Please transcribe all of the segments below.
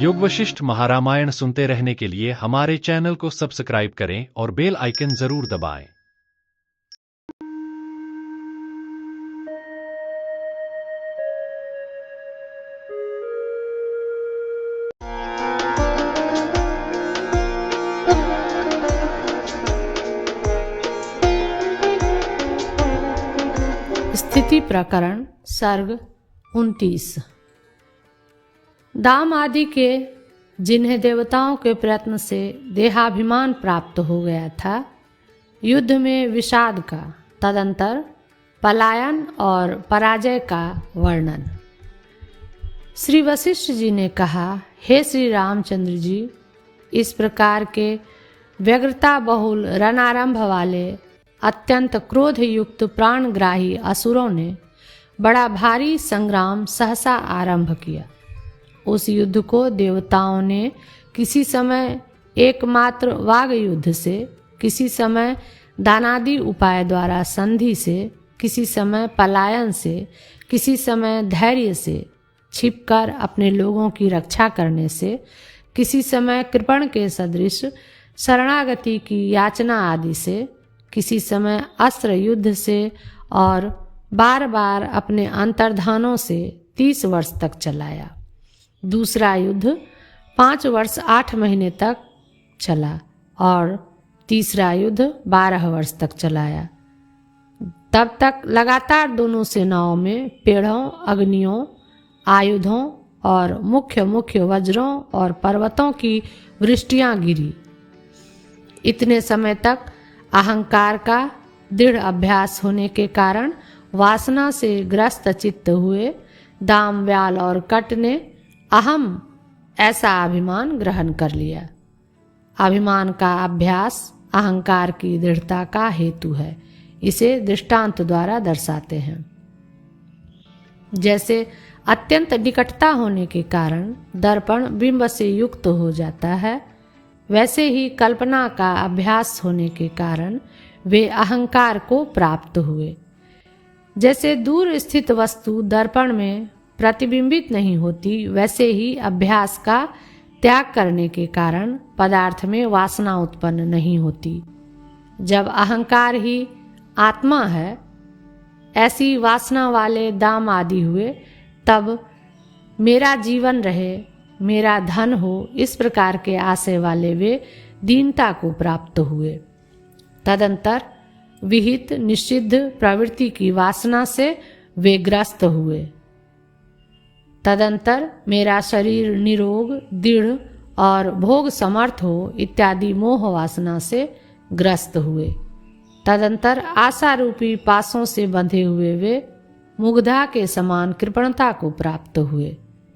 योग वशिष्ठ महारामायण सुनते रहने के लिए हमारे चैनल को सब्सक्राइब करें और बेल आइकन जरूर दबाएं। स्थिति प्रकरण सर्ग 29। दाम आदि के जिन्हें देवताओं के प्रयत्न से देहाभिमान प्राप्त हो गया था, युद्ध में विषाद का, तदंतर पलायन और पराजय का वर्णन। श्री वशिष्ठ जी ने कहा, हे श्री रामचंद्र जी, इस प्रकार के व्यग्रता बहुल रणारंभ वाले अत्यंत क्रोध युक्त प्राणग्राही असुरों ने बड़ा भारी संग्राम सहसा आरंभ किया। उस युद्ध को देवताओं ने किसी समय एकमात्र वाग युद्ध से, किसी समय दानादि उपाय द्वारा संधि से, किसी समय पलायन से, किसी समय धैर्य से, छिपकर अपने लोगों की रक्षा करने से, किसी समय कृपण के सदृश शरणागति की याचना आदि से, किसी समय अस्त्र युद्ध से और बार बार अपने अंतर्धानों से 30 वर्ष तक चलाया। दूसरा युद्ध 5 वर्ष 8 महीने तक चला और तीसरा युद्ध 12 वर्ष तक चलाया। तब तक लगातार दोनों सेनाओं में पेड़ों, अग्नियों, आयुधों और मुख्य मुख्य वज्रों और पर्वतों की वृष्टियां गिरी। इतने समय तक अहंकार का दृढ़ अभ्यास होने के कारण वासना से ग्रस्त चित्त हुए दाम, व्याल और कट ने अहम ऐसा अभिमान ग्रहण कर लिया। अभिमान का अभ्यास अहंकार की दृढ़ता का हेतु है। इसे दृष्टांत द्वारा दर्शाते हैं। जैसे अत्यंत निकटता होने के कारण दर्पण बिंब से युक्त हो जाता है, वैसे ही कल्पना का अभ्यास होने के कारण वे अहंकार को प्राप्त हुए। जैसे दूर स्थित वस्तु दर्पण में प्रतिबिंबित नहीं होती, वैसे ही अभ्यास का त्याग करने के कारण पदार्थ में वासना उत्पन्न नहीं होती। जब अहंकार ही आत्मा है, ऐसी वासना वाले दाम आदि हुए, तब मेरा जीवन रहे, मेरा धन हो, इस प्रकार के आशय वाले वे दीनता को प्राप्त हुए। तदंतर विहित निषिद्ध प्रवृत्ति की वासना से वे ग्रस्त हुए। तदंतर मेरा शरीर निरोग, दृढ़ और भोग समर्थ हो इत्यादि मोह वासना से ग्रस्त हुए। तदंतर आशा रूपी पासों से बंधे हुए वे मुग्धा के समान कृपणता को प्राप्त हुए।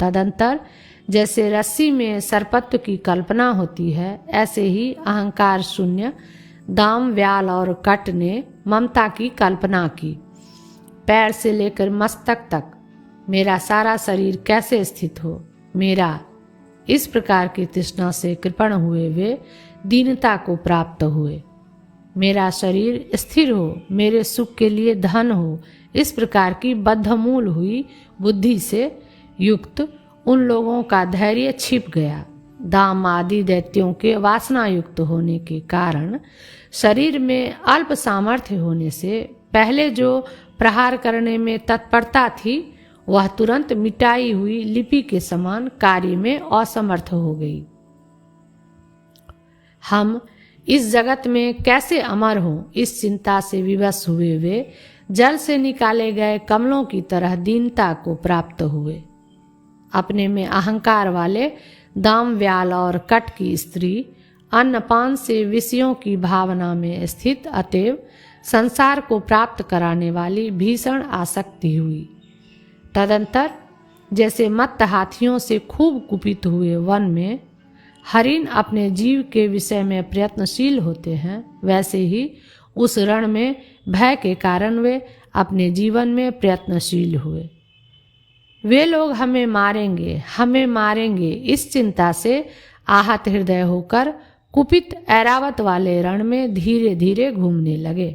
तदंतर जैसे रस्सी में सर्पत्व की कल्पना होती है, ऐसे ही अहंकार शून्य दाम, व्याल और कट ने ममता की कल्पना की। पैर से लेकर मस्तक तक मेरा सारा शरीर कैसे स्थित हो, मेरा, इस प्रकार की तृष्णा से कृपण हुए वे दीनता को प्राप्त हुए। मेरा शरीर स्थिर हो, मेरे सुख के लिए धन हो, इस प्रकार की बद्धमूल हुई बुद्धि से युक्त उन लोगों का धैर्य छिप गया। दाम आदि दैत्यों के वासना युक्त होने के कारण शरीर में अल्प सामर्थ्य होने से पहले जो प्रहार करने में तत्परता थी, वह तुरंत मिटाई हुई लिपि के समान कार्य में असमर्थ हो गई। हम इस जगत में कैसे अमर हों, इस चिंता से विवश हुए वे जल से निकाले गए कमलों की तरह दीनता को प्राप्त हुए। अपने में अहंकार वाले दाम, व्याल और कट की स्त्री अन्नपान से विषयों की भावना में स्थित, अतएव संसार को प्राप्त कराने वाली भीषण आसक्ति हुई। तदंतर जैसे मत्त हाथियों से खूब कुपित हुए वन में हरिण अपने जीव के विषय में प्रयत्नशील होते हैं, वैसे ही उस रण में भय के कारण वे अपने जीवन में प्रयत्नशील हुए। वे लोग हमें मारेंगे, इस चिंता से आहत हृदय होकर कुपित ऐरावत वाले रण में धीरे धीरे घूमने लगे।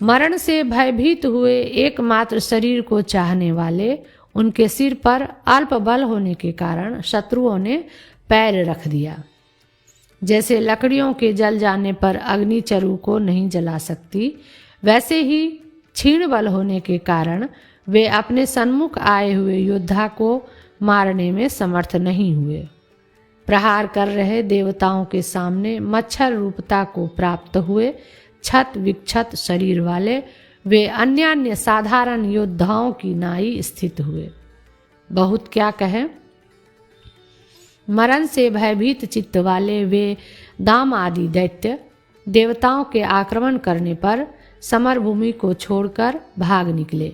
मरण से भयभीत हुए एकमात्र शरीर को चाहने वाले उनके सिर पर अल्प बल होने के कारण शत्रुओं ने पैर रख दिया। जैसे लकड़ियों के जल जाने पर अग्नि चरु को नहीं जला सकती, वैसे ही क्षीण बल होने के कारण वे अपने सन्मुख आए हुए योद्धा को मारने में समर्थ नहीं हुए। प्रहार कर रहे देवताओं के सामने मच्छर रूपता को प्राप्त हुए छत विक्षत शरीर वाले वे अन्य साधारण योद्धाओं की नाई स्थित हुए। बहुत क्या कहें, मरण से भयभीत चित्त वाले वे दाम आदि दैत्य देवताओं के आक्रमण करने पर समरभूमि को छोड़कर भाग निकले।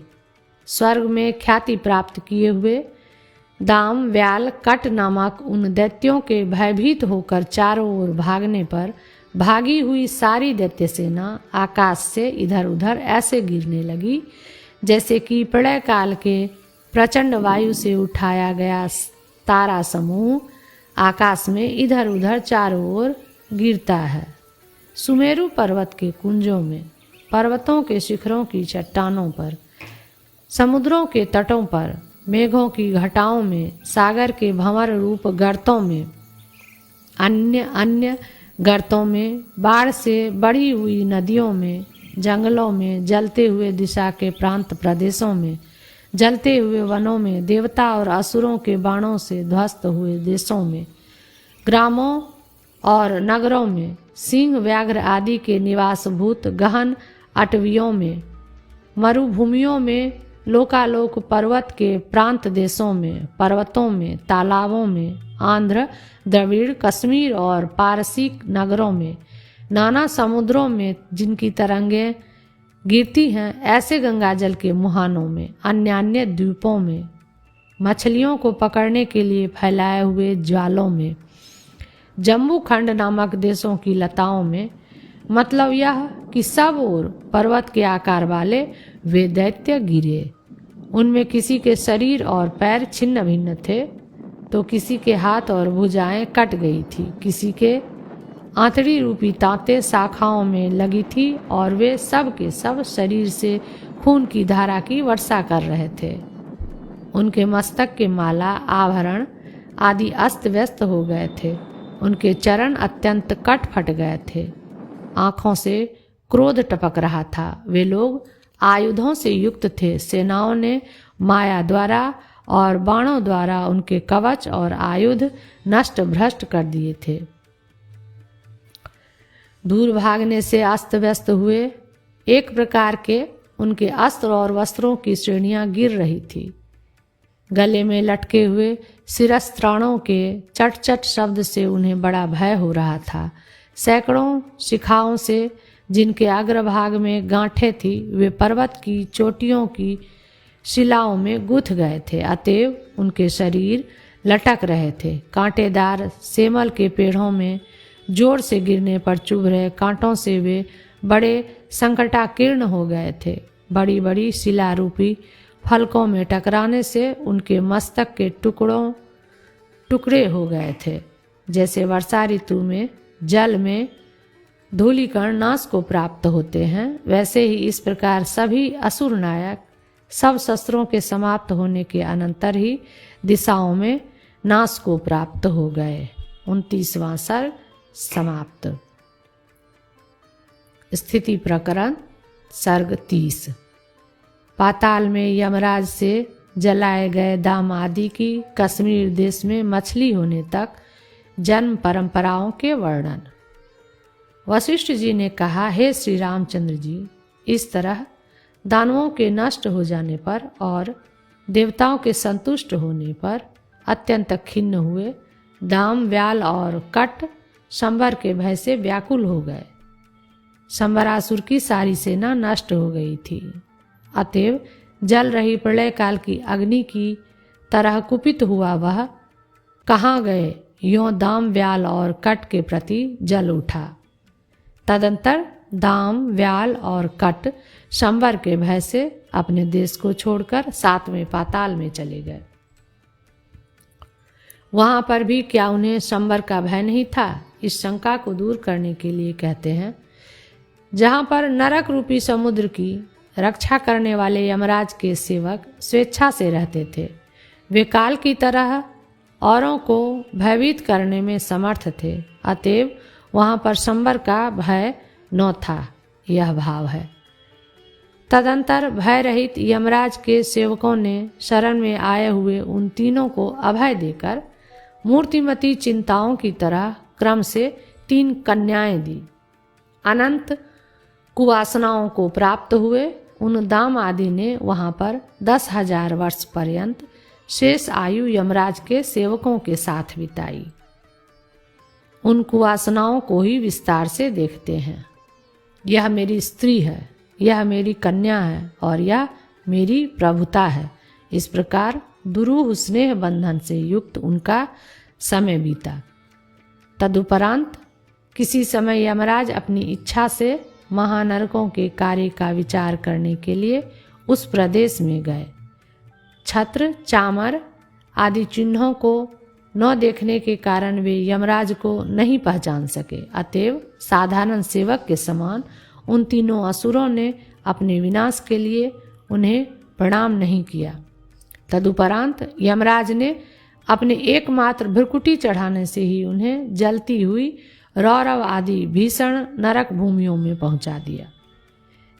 स्वर्ग में ख्याति प्राप्त किए हुए दाम व्याल कट नामक उन दैत्यों के भयभीत होकर चारों ओर भागने पर भागी हुई सारी दैत्य सेना आकाश से इधर उधर ऐसे गिरने लगी जैसे कि प्रलय काल के प्रचंड वायु से उठाया गया तारा समूह आकाश में इधर उधर चारों ओर गिरता है। सुमेरु पर्वत के कुंजों में, पर्वतों के शिखरों की चट्टानों पर, समुद्रों के तटों पर, मेघों की घटाओं में, सागर के भंवर रूप गर्तों में, अन्य गर्तों में, बाढ़ से बढ़ी हुई नदियों में, जंगलों में, जलते हुए दिशा के प्रांत प्रदेशों में, जलते हुए वनों में, देवता और असुरों के बाणों से ध्वस्त हुए देशों में, ग्रामों और नगरों में, सिंह व्याघ्र आदि के निवासभूत गहन अटवियों में, मरुभूमियों में, लोकालोक पर्वत के प्रांत देशों में, पर्वतों में, तालाबों में, आंध्र द्रविड़ कश्मीर और पारसिक नगरों में, नाना समुद्रों में जिनकी तरंगें गिरती हैं, ऐसे गंगाजल के मुहानों में, अन्य द्वीपों में, मछलियों को पकड़ने के लिए फैलाए हुए जालों में, जम्बू खंड नामक देशों की लताओं में, मतलब यह कि सब ओर पर्वत के आकार वाले वे दैत्य गिरे। उनमें किसी के शरीर और पैर छिन्न भिन्न थे, तो किसी के हाथ और भुजाएं कट गई थी, किसी के आंतड़ी रूपी तांतें शाखाओं में लगी थी और वे सब के सब शरीर से खून की धारा की वर्षा कर रहे थे। उनके मस्तक के माला आभरण आदि अस्त व्यस्त हो गए थे, उनके चरण अत्यंत कट फट गए थे, आँखों से क्रोध टपक रहा था। वे लोग आयुधों से युक्त थे, सेनाओं ने माया द्वारा और बाणों द्वारा उनके कवच और आयुध नष्ट भ्रष्ट कर दिए थे। दूर भागने से अस्त व्यस्त हुए एक प्रकार के उनके अस्त्र और वस्त्रों की श्रेणियां गिर रही थी। गले में लटके हुए शिरस्त्राणों के चट चट शब्द से उन्हें बड़ा भय हो रहा था। सैकड़ों शिखाओं से जिनके अग्रभाग में गांठें थी, वे पर्वत की चोटियों की शिलाओं में गुथ गए थे, अतएव उनके शरीर लटक रहे थे। कांटेदार सेमल के पेड़ों में जोर से गिरने पर चुभ रहे कांटों से वे बड़े संकटाकीर्ण हो गए थे। बड़ी बड़ी शिलारूपी फलकों में टकराने से उनके मस्तक के टुकड़े हो गए थे। जैसे वर्षा ऋतु में जल में धूलिकण नाश को प्राप्त होते हैं, वैसे ही इस प्रकार सभी असुर नायक सब शस्त्रों के समाप्त होने के अनंतर ही दिशाओं में नाश को प्राप्त हो गए। 29वां सर्ग समाप्त। स्थिति प्रकरण सर्ग 30। पाताल में यमराज से जलाए गए दाम आदि की कश्मीर देश में मछली होने तक जन्म परंपराओं के वर्णन। वशिष्ठ जी ने कहा, हे श्री रामचंद्र जी, इस तरह दानवों के नष्ट हो जाने पर और देवताओं के संतुष्ट होने पर अत्यंत खिन्न हुए दाम व्याल और कट शंबर के भय से व्याकुल हो गए। शंबरासुर की सारी सेना नष्ट हो गई थी, अतएव जल रही प्रलय काल की अग्नि की तरह कुपित हुआ वह कहाँ गए, यों दाम व्याल और कट के प्रति जल उठा। तदंतर दाम व्याल और कट शंबर के भय से अपने देश को छोड़कर 7वें पाताल में चले गए। वहां पर भी क्या उन्हें शंबर का भय नहीं था? इस शंका को दूर करने के लिए कहते हैं, जहां पर नरक रूपी समुद्र की रक्षा करने वाले यमराज के सेवक स्वेच्छा से रहते थे, वे काल की तरह औरों को भयभीत करने में समर्थ थे, अतएव वहाँ पर संबर का भय न था, यह भाव है। तदंतर भय रहित यमराज के सेवकों ने शरण में आए हुए उन तीनों को अभय देकर मूर्तिमती चिंताओं की तरह क्रम से 3 कन्याएं दी। अनंत कुवासनाओं को प्राप्त हुए उन दाम आदि ने वहाँ पर 10,000 वर्ष पर्यंत शेष आयु यमराज के सेवकों के साथ बिताई। उन कुवासनाओं को ही विस्तार से देखते हैं। यह मेरी स्त्री है, यह मेरी कन्या है और यह मेरी प्रभुता है। इस प्रकार दुरूह स्नेह बंधन से युक्त उनका समय बीता। तदुपरांत किसी समय यमराज अपनी इच्छा से महानरकों के कार्य का विचार करने के लिए उस प्रदेश में गए। छत्र, चामर आदि चिन्हों को न देखने के कारण वे यमराज को नहीं पहचान सके, अतएव साधारण सेवक के समान उन तीनों असुरों ने अपने विनाश के लिए उन्हें प्रणाम नहीं किया। तदुपरांत यमराज ने अपने एकमात्र भ्रुकुटी चढ़ाने से ही उन्हें जलती हुई रौरव आदि भीषण नरक भूमियों में पहुंचा दिया।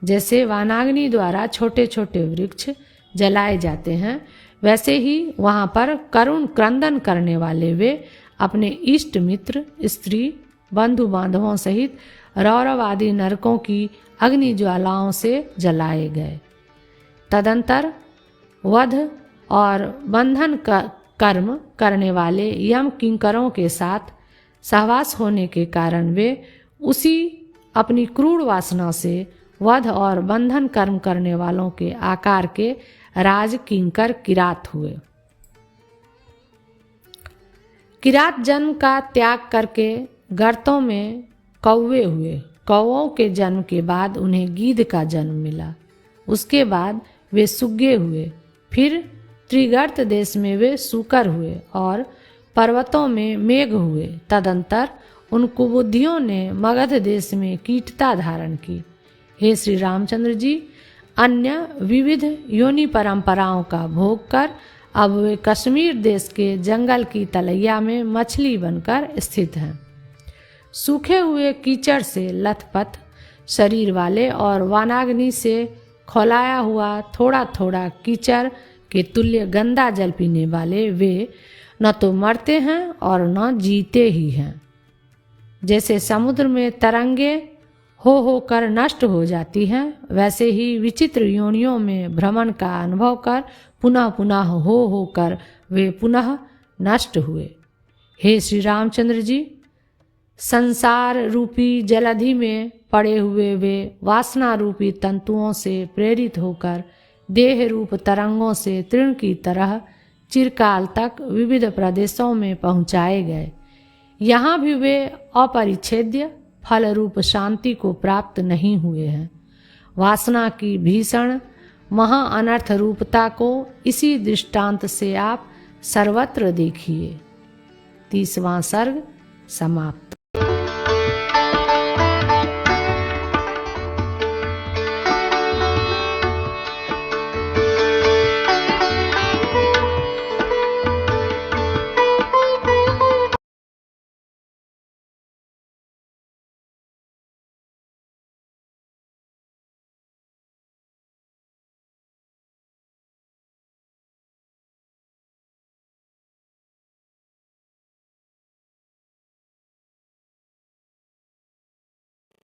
जैसे वानाग्नि द्वारा छोटे छोटे वृक्ष जलाए जाते हैं, वैसे ही वहाँ पर करुण क्रंदन करने वाले वे अपने इष्ट मित्र, स्त्री, बंधु बांधवों सहित रौरव आदि नरकों की अग्नि ज्वालाओं से जलाए गए। तदंतर वध और बंधन का कर्म करने वाले यम किंकरों के साथ सहवास होने के कारण वे उसी अपनी क्रूर वासना से वध और बंधन कर्म करने वालों के आकार के राज किंकर किरात हुए। किरात जन्म का त्याग करके गर्तों में कौवे हुए। कौवों के जन्म के बाद उन्हें गीध का जन्म मिला। उसके बाद वे सुग्गे हुए। फिर त्रिगर्त देश में वे सूकर हुए और पर्वतों में मेघ हुए। तदंतर उन कुबुद्धियों ने मगध देश में कीटता धारण की। हे श्री रामचंद्र जी, अन्य विविध योनि परंपराओं का भोग कर अब वे कश्मीर देश के जंगल की तलैया में मछली बनकर स्थित हैं। सूखे हुए कीचड़ से लथपथ शरीर वाले और वानाग्नि से खौलाया हुआ थोड़ा थोड़ा कीचड़ के तुल्य गंदा जल पीने वाले वे न तो मरते हैं और न जीते ही हैं। जैसे समुद्र में तरंगे हो कर नष्ट हो जाती हैं, वैसे ही विचित्र योनियों में भ्रमण का अनुभव कर पुनः पुनः हो कर वे पुनः नष्ट हुए। हे श्री रामचंद्र जी, संसार रूपी जलधि में पड़े हुए वे वासना रूपी तंतुओं से प्रेरित होकर देह रूप तरंगों से तृण की तरह चिरकाल तक विविध प्रदेशों में पहुँचाए गए। यहाँ भी वे अपरिच्छेद्य फल रूप शांति को प्राप्त नहीं हुए हैं। वासना की भीषण महा अनर्थ रूपता को इसी दृष्टांत से आप सर्वत्र देखिए। 30वां सर्ग समाप्त।